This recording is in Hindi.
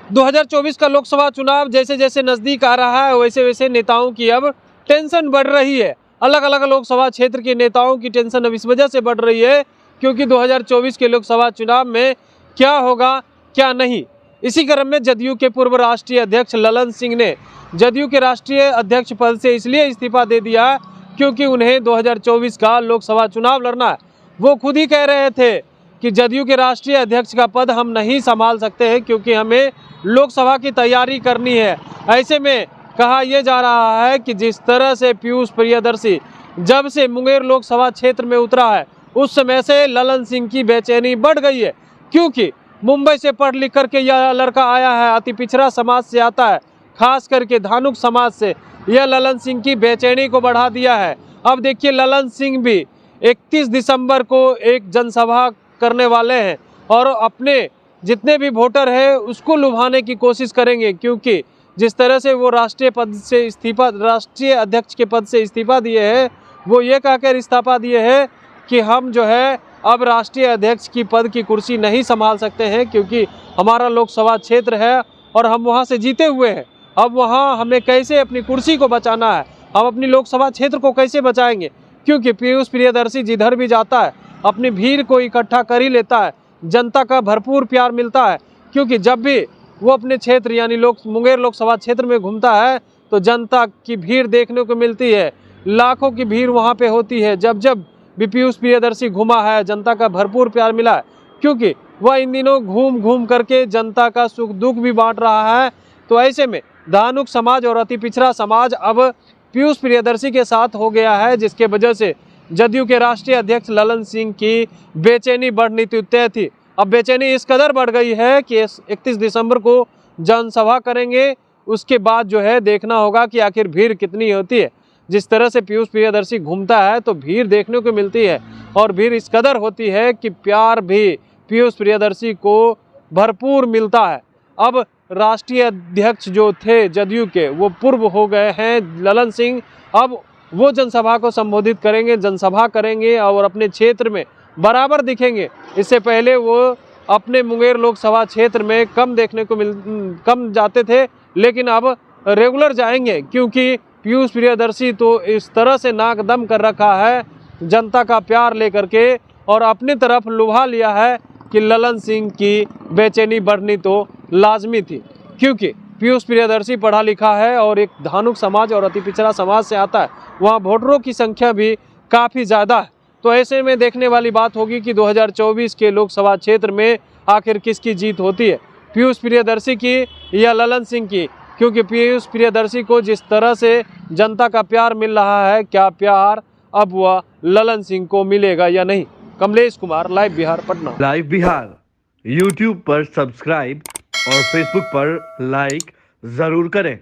2024 का लोकसभा चुनाव जैसे जैसे नज़दीक आ रहा है वैसे वैसे नेताओं की अब टेंशन बढ़ रही है। अलग अलग लोकसभा क्षेत्र के नेताओं की टेंशन अब इस वजह से बढ़ रही है क्योंकि 2024 के लोकसभा चुनाव में क्या होगा क्या नहीं। इसी क्रम में जदयू के पूर्व राष्ट्रीय अध्यक्ष ललन सिंह ने जदयू के राष्ट्रीय अध्यक्ष पद से इसलिए इस्तीफा दे दिया क्योंकि उन्हें 2024 का लोकसभा चुनाव लड़ना है। वो खुद ही कह रहे थे कि जदयू के राष्ट्रीय अध्यक्ष का पद हम नहीं संभाल सकते हैं क्योंकि हमें लोकसभा की तैयारी करनी है। ऐसे में कहा यह जा रहा है कि जिस तरह से पीयूष प्रियदर्शी जब से मुंगेर लोकसभा क्षेत्र में उतरा है उस समय से ललन सिंह की बेचैनी बढ़ गई है क्योंकि मुंबई से पढ़ लिख करके यह लड़का आया है, अति पिछड़ा समाज से आता है, खास करके धानुक समाज से। यह ललन सिंह की बेचैनी को बढ़ा दिया है। अब देखिए ललन सिंह भी 31 दिसंबर को एक जनसभा करने वाले हैं और अपने जितने भी वोटर हैं उसको लुभाने की कोशिश करेंगे क्योंकि जिस तरह से वो राष्ट्रीय अध्यक्ष के पद से इस्तीफा दिए हैं वो ये कहकर इस्तीफा दिए हैं कि हम जो है अब राष्ट्रीय अध्यक्ष की पद की कुर्सी नहीं संभाल सकते हैं क्योंकि हमारा लोकसभा क्षेत्र है और हम वहां से जीते हुए हैं। अब वहां हमें कैसे अपनी कुर्सी को बचाना है, हम अपनी लोकसभा क्षेत्र को कैसे बचाएंगे क्योंकि पीयूष प्रियदर्शी जिधर भी जाता है अपनी भीड़ को इकट्ठा कर ही लेता है, जनता का भरपूर प्यार मिलता है क्योंकि जब भी वो अपने क्षेत्र यानी मुंगेर लोकसभा क्षेत्र में घूमता है तो जनता की भीड़ देखने को मिलती है, लाखों की भीड़ वहाँ पे होती है। जब भी पीयूष प्रियदर्शी घूमा है जनता का भरपूर प्यार मिला है क्योंकि वह इन दिनों घूम घूम करके जनता का सुख दुख भी बांट रहा है। तो ऐसे में धानुक समाज और अति पिछड़ा समाज अब पीयूष प्रियदर्शी के साथ हो गया है जिसके वजह से जदयू के राष्ट्रीय अध्यक्ष ललन सिंह की बेचैनी बढ़नी तय थी। अब बेचैनी इस कदर बढ़ गई है कि 31 दिसंबर को जनसभा करेंगे, उसके बाद जो है देखना होगा कि आखिर भीड़ कितनी होती है। जिस तरह से पीयूष प्रियदर्शी घूमता है तो भीड़ देखने को मिलती है और भीड़ इस कदर होती है कि प्यार भी पीयूष प्रियदर्शी को भरपूर मिलता है। अब राष्ट्रीय अध्यक्ष जो थे जदयू के वो पूर्व हो गए हैं ललन सिंह, अब वो जनसभा को संबोधित करेंगे, जनसभा करेंगे और अपने क्षेत्र में बराबर दिखेंगे। इससे पहले वो अपने मुंगेर लोकसभा क्षेत्र में कम जाते थे लेकिन अब रेगुलर जाएंगे क्योंकि पीयूष प्रियदर्शी तो इस तरह से नाक दम कर रखा है जनता का प्यार लेकर के और अपनी तरफ लुभा लिया है कि ललन सिंह की बेचैनी बढ़नी तो लाजमी थी क्योंकि पीयूष प्रियदर्शी पढ़ा लिखा है और एक धानुक समाज और अति पिछड़ा समाज से आता है, वहाँ वोटरों की संख्या भी काफ़ी ज़्यादा है। तो ऐसे में देखने वाली बात होगी कि 2024 के लोकसभा क्षेत्र में आखिर किसकी जीत होती है, पीयूष प्रियदर्शी की या ललन सिंह की, क्योंकि पीयूष प्रियदर्शी को जिस तरह से जनता का प्यार मिल रहा है क्या प्यार अब वह ललन सिंह को मिलेगा या नहीं। Kamlesh Kumar, live Bihar, Patna. Live Bihar YouTube पर सब्सक्राइब और फेसबुक पर लाइक जरूर करें।